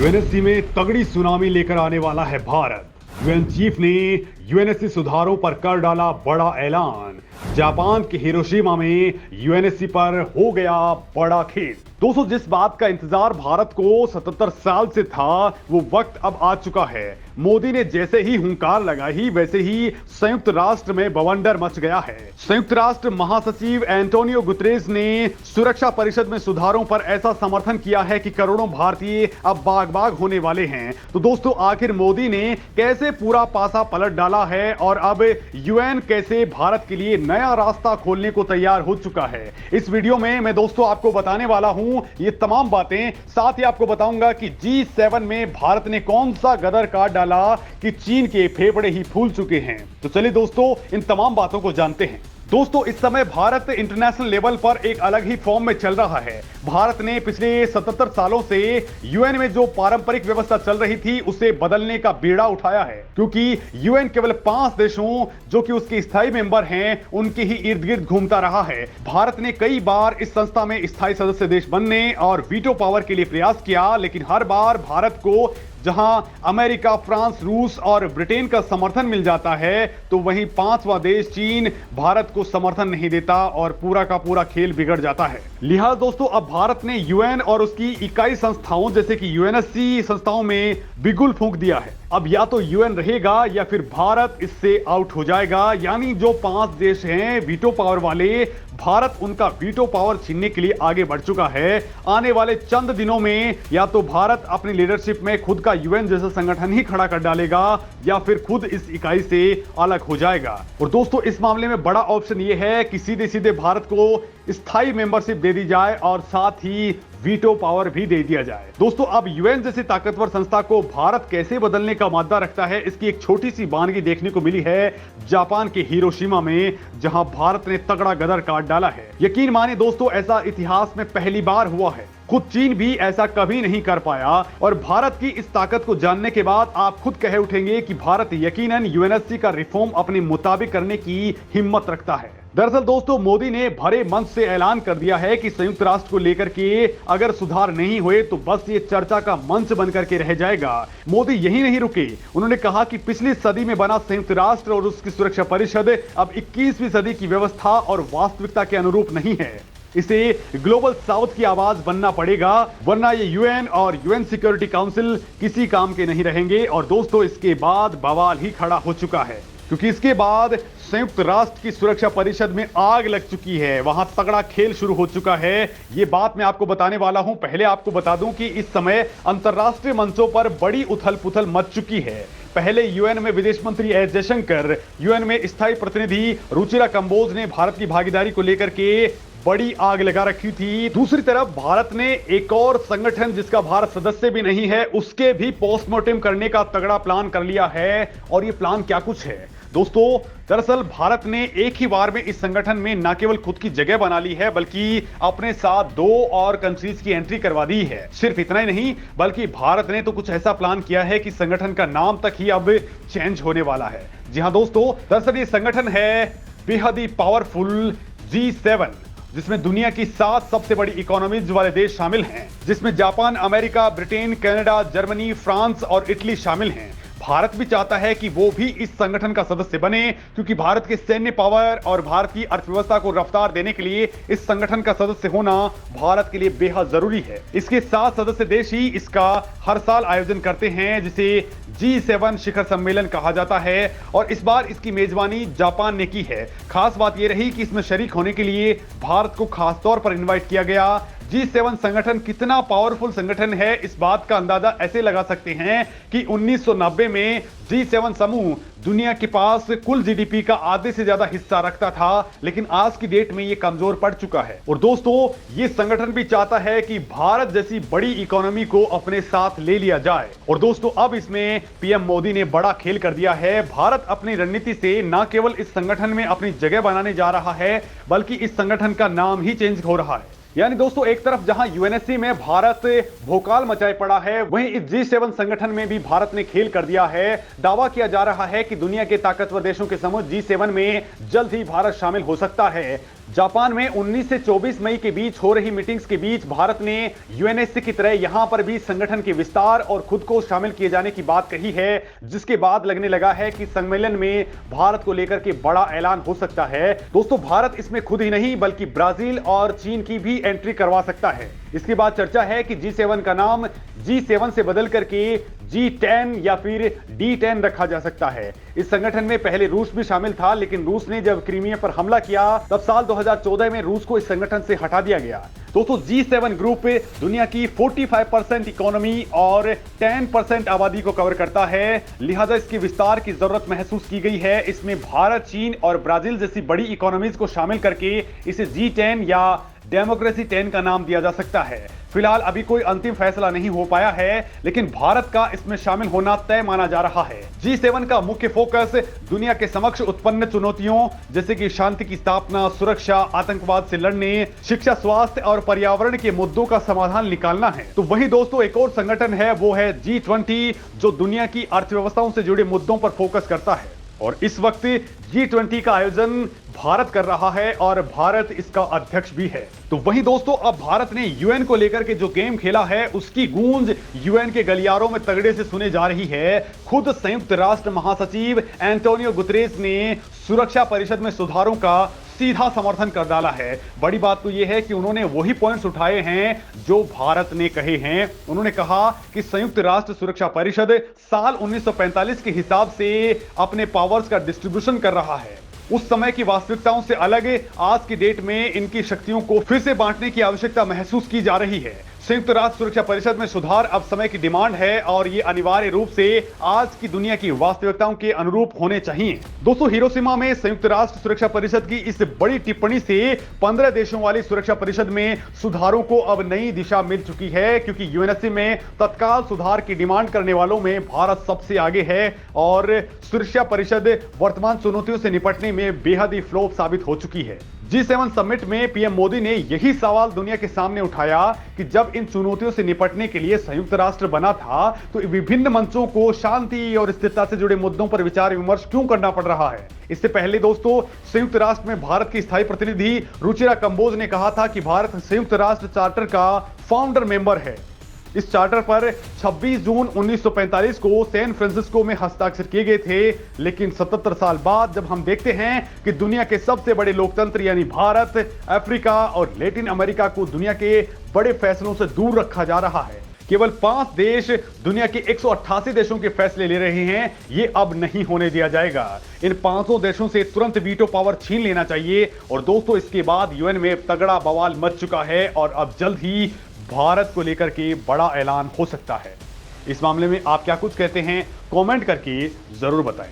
UNSC में तगड़ी tsunami लेकर आने वाला है भारत। यूएन चीफ ने यूएनएससी सुधारों पर कर डाला बड़ा ऐलान। जापान के हिरोशिमा में यूएनएससी पर हो गया बड़ा खेल। दोस्तों, जिस बात का इंतजार भारत को 77 साल से था, वो वक्त अब आ चुका है। मोदी ने जैसे ही हुंकार लगाई, वैसे ही संयुक्त राष्ट्र में बवंडर मच गया है। संयुक्त राष्ट्र महासचिव एंटोनियो गुतेरेस ने सुरक्षा परिषद में सुधारों पर ऐसा समर्थन किया है कि करोड़ों भारतीय अब बाग बाग होने वाले हैं। तो दोस्तों, आखिर मोदी ने कैसे पूरा पासा पलट डाला है और अब यूएन कैसे भारत के लिए नया रास्ता खोलने को तैयार हो चुका है, इस वीडियो में मैं दोस्तों आपको बताने वाला हूं ये तमाम बातें। साथ ही आपको बताऊंगा कि G7 में भारत ने कौन सा गदर काट डाला कि चीन के फेफड़े ही फूल चुके हैं। तो चलिए दोस्तों, इन तमाम बातों को जानते हैं। दोस्तों, इस समय भारत इंटरनेशनल लेवल पर एक अलग ही फॉर्म में चल रहा है। भारत ने पिछले 77 सालों से यूएन में जो पारंपरिक व्यवस्था चल रही थी, उसे बदलने का बीड़ा उठाया है, क्योंकि यूएन केवल 5 देशों जो कि उसके स्थायी मेंबर हैं, उनके ही इर्द गिर्द घूमता रहा है। भारत ने कई बार इस संस्था में स्थायी सदस्य देश बनने और वीटो पावर के लिए प्रयास किया, लेकिन हर बार भारत को जहां अमेरिका, फ्रांस, रूस और ब्रिटेन का समर्थन मिल जाता है, तो वहीं 5वां देश चीन भारत को समर्थन नहीं देता और पूरा का पूरा खेल बिगड़ जाता है। लिहाजा दोस्तों, अब भारत ने यूएन और उसकी इकाई संस्थाओं जैसे कि यूएनएससी संस्थाओं में बिगुल फूंक दिया है। अब या तो यूएन रहेगा या फिर भारत इससे आउट हो जाएगा। यानी जो 5 देश हैं वीटो पावर वाले, भारत उनका वीटो पावर छीनने के लिए आगे बढ़ चुका है। आने वाले चंद दिनों में या तो भारत अपनी लीडरशिप में खुद का यूएन जैसा संगठन ही खड़ा कर डालेगा या फिर खुद इस इकाई से अलग हो जाएगा। और दोस्तों, इस मामले में बड़ा ऑप्शन यह है कि सीधे सीधे भारत को स्थायी मेंबरशिप दे दी जाए और साथ ही वीटो पावर भी दे दिया जाए। दोस्तों, अब यूएन जैसी ताकतवर संस्था को भारत कैसे बदलने का मादा रखता है, इसकी एक छोटी सी बानगी देखने को मिली है जापान के हिरोशिमा में, जहां भारत ने तगड़ा गदर काट डाला है। यकीन माने दोस्तों, ऐसा इतिहास में पहली बार हुआ है। खुद चीन भी ऐसा कभी नहीं कर पाया और भारत की इस ताकत को जानने के बाद आप खुद कह उठेंगे कि भारत यकीनन यूएनएससी का रिफॉर्म अपने मुताबिक करने की हिम्मत रखता है। दरअसल दोस्तों, मोदी ने भरे मंच से ऐलान कर दिया है कि संयुक्त राष्ट्र को लेकर के अगर सुधार नहीं हुए तो बस ये चर्चा का मंच बनकर के रह जाएगा। मोदी यही नहीं रुके, उन्होंने कहा कि पिछली सदी में बना संयुक्त राष्ट्र और उसकी सुरक्षा परिषद अब 21वीं सदी की व्यवस्था और वास्तविकता के अनुरूप नहीं है। इसे ग्लोबल साउथ की आवाज बनना पड़ेगा, वरना ये यूएन और यूएन सिक्योरिटी काउंसिल किसी काम के नहीं रहेंगे। और दोस्तों, इसके बाद बवाल ही खड़ा हो चुका है, क्योंकि इसके बाद संयुक्त राष्ट्र की सुरक्षा परिषद में आग लग चुकी है, वहां तगड़ा खेल शुरू हो चुका है। ये बात मैं आपको बताने वाला हूं। पहले आपको बता दूं कि इस समय अंतरराष्ट्रीय मंचों पर बड़ी उथल पुथल मच चुकी है। पहले यूएन में विदेश मंत्री एस जयशंकर, यूएन में स्थायी प्रतिनिधि रुचिरा कंबोज ने भारत की भागीदारी को लेकर के बड़ी आग लगा रखी थी। दूसरी तरफ भारत ने एक और संगठन जिसका भारत सदस्य भी नहीं है, उसके भी पोस्टमार्टम करने का तगड़ा प्लान कर लिया है। और ये प्लान क्या कुछ है दोस्तों, दरअसल भारत ने एक ही बार में इस संगठन में न केवल खुद की जगह बना ली है, बल्कि अपने साथ 2 और कंट्रीज की एंट्री करवा दी है। सिर्फ इतना ही नहीं, बल्कि भारत ने तो कुछ ऐसा प्लान किया है कि संगठन का नाम तक ही अब चेंज होने वाला है। जी हां दोस्तों, दरअसल ये संगठन है बेहद ही पावरफुल G7, जिसमें दुनिया की 7 सबसे बड़ी इकोनॉमीज वाले देश शामिल हैं, जिसमें Japan, America, Britain, Canada, Germany, France और इटली शामिल हैं। भारत भी चाहता है कि वो भी इस संगठन का सदस्य बने, क्योंकि भारत के सैन्य पावर और भारत की अर्थव्यवस्था को रफ्तार देने के लिए इस संगठन का सदस्य होना भारत के लिए बेहद जरूरी है। इसके 7 सदस्य देश ही इसका हर साल आयोजन करते हैं, जिसे G7 शिखर सम्मेलन कहा जाता है। और इस बार इसकी मेजबानी जापान ने की है। खास बात यह रही कि इसमें शरीक होने के लिए भारत को खास तौर पर इन्वाइट किया गया। G7 संगठन कितना पावरफुल संगठन है, इस बात का अंदाजा ऐसे लगा सकते हैं कि 1990 में G7 समूह दुनिया के पास कुल जीडीपी का आधे से ज्यादा हिस्सा रखता था, लेकिन आज की डेट में यह कमजोर पड़ चुका है। और दोस्तों, यह संगठन भी चाहता है कि भारत जैसी बड़ी इकोनॉमी को अपने साथ ले लिया जाए। और दोस्तों, अब इसमें पीएम मोदी ने बड़ा खेल कर दिया है। भारत अपनी रणनीति से न केवल इस संगठन में अपनी जगह बनाने जा रहा है, बल्कि इस संगठन का नाम ही चेंज हो रहा है। यानी दोस्तों, एक तरफ जहां यूएनएससी में भारत भोकाल मचाए पड़ा है, वहीं इस G7 संगठन में भी भारत ने खेल कर दिया है। दावा किया जा रहा है कि दुनिया के ताकतवर देशों के समूह G7 में जल्द ही भारत शामिल हो सकता है। जापान में 19 से 24 मई के बीच हो रही मीटिंग्स के बीच भारत ने यूएनएससी की तरह यहां पर भी संगठन के विस्तार और खुद को शामिल किए जाने की बात कही है, जिसके बाद लगने लगा है कि सम्मेलन में भारत को लेकर के बड़ा ऐलान हो सकता है। दोस्तों, भारत इसमें खुद ही नहीं बल्कि ब्राजील और चीन की भी एंट्री करवा सकता है। इसके बाद चर्चा है कि G7 का नाम G7 से बदल करके G10 या फिर D10 रखा जा सकता है। इस संगठन में पहले रूस भी शामिल था, लेकिन रूस ने जब क्रीमिया पर हमला किया तब साल 2014 में रूस को इस संगठन से हटा दिया गया। दोस्तों, G7 ग्रुप दुनिया की 45% इकोनॉमी और 10% आबादी को कवर करता है, लिहाजा इसके विस्तार की जरूरत महसूस की गई है। इसमें भारत, चीन और ब्राजील जैसी बड़ी इकोनॉमीज को शामिल करके इसे G10 या डेमोक्रेसी 10 का नाम दिया जा सकता है। फिलहाल अभी कोई अंतिम फैसला नहीं हो पाया है, लेकिन भारत का इसमें शामिल होना तय माना जा रहा है। G7 का मुख्य फोकस दुनिया के समक्ष उत्पन्न चुनौतियों जैसे कि शांति की स्थापना, सुरक्षा, आतंकवाद से लड़ने, शिक्षा, स्वास्थ्य और पर्यावरण के मुद्दों का समाधान निकालना है। तो वही दोस्तों, एक और संगठन है, वो है G20, जो दुनिया की अर्थव्यवस्थाओं से जुड़े मुद्दों पर फोकस करता है। और इस वक्त G20 का आयोजन भारत कर रहा है और भारत इसका अध्यक्ष भी है। तो वहीं दोस्तों, अब भारत ने यूएन को लेकर के जो गेम खेला है उसकी गूंज यूएन के गलियारों में तगड़े से सुने जा रही है। खुद संयुक्त राष्ट्र महासचिव एंटोनियो गुतेरेस ने सुरक्षा परिषद में सुधारों का सीधा समर्थन कर डाला है। बड़ी बात तो यह है कि उन्होंने वही पॉइंट्स उठाए हैं जो भारत ने कहे हैं। उन्होंने कहा कि संयुक्त राष्ट्र सुरक्षा परिषद साल 1945 के हिसाब से अपने पावर्स का डिस्ट्रीब्यूशन कर रहा है। उस समय की वास्तविकताओं से अलग आज की डेट में इनकी शक्तियों को फिर से बांटने की आवश्यकता महसूस की जा रही है। संयुक्त राष्ट्र सुरक्षा परिषद में सुधार अब समय की डिमांड है और ये अनिवार्य रूप से आज की दुनिया की वास्तविकताओं के अनुरूप होने चाहिए। दोस्तों, हिरोशिमा में संयुक्त राष्ट्र सुरक्षा परिषद की इस बड़ी टिप्पणी से 15 देशों वाली सुरक्षा परिषद में सुधारों को अब नई दिशा मिल चुकी है, क्योंकि यूएनएससी में तत्काल सुधार की डिमांड करने वालों में भारत सबसे आगे है और सुरक्षा परिषद वर्तमान चुनौतियों से निपटने में बेहद ही फ्लॉप साबित हो चुकी है। G7 समिट में पीएम मोदी ने यही सवाल दुनिया के सामने उठाया कि जब इन चुनौतियों से निपटने के लिए संयुक्त राष्ट्र बना था तो विभिन्न मंचों को शांति और स्थिरता से जुड़े मुद्दों पर विचार विमर्श क्यों करना पड़ रहा है। इससे पहले दोस्तों, संयुक्त राष्ट्र में भारत की स्थायी प्रतिनिधि रुचिरा कंबोज ने कहा था कि भारत संयुक्त राष्ट्र चार्टर का फाउंडर मेंबर है। इस चार्टर पर 26 जून 1945 को सैन फ्रांसिस्को में हस्ताक्षर किए गए थे, लेकिन 77 साल बाद जब हम देखते हैं कि दुनिया के सबसे बड़े लोकतंत्र यानी भारत, अफ्रीका और लैटिन अमेरिका को दुनिया के बड़े फैसलों से दूर रखा जा रहा है। केवल 5 देश दुनिया के 188 देशों के फैसले ले रहे हैं। ये अब नहीं होने दिया जाएगा। इन 500 देशों से तुरंत वीटो पावर छीन लेना चाहिए। और दोस्तों, इसके बाद यूएन में तगड़ा बवाल मच चुका है और अब जल्द ही भारत को लेकर के बड़ा ऐलान हो सकता है। इस मामले में आप क्या कुछ कहते हैं, कमेंट करके जरूर बताएं।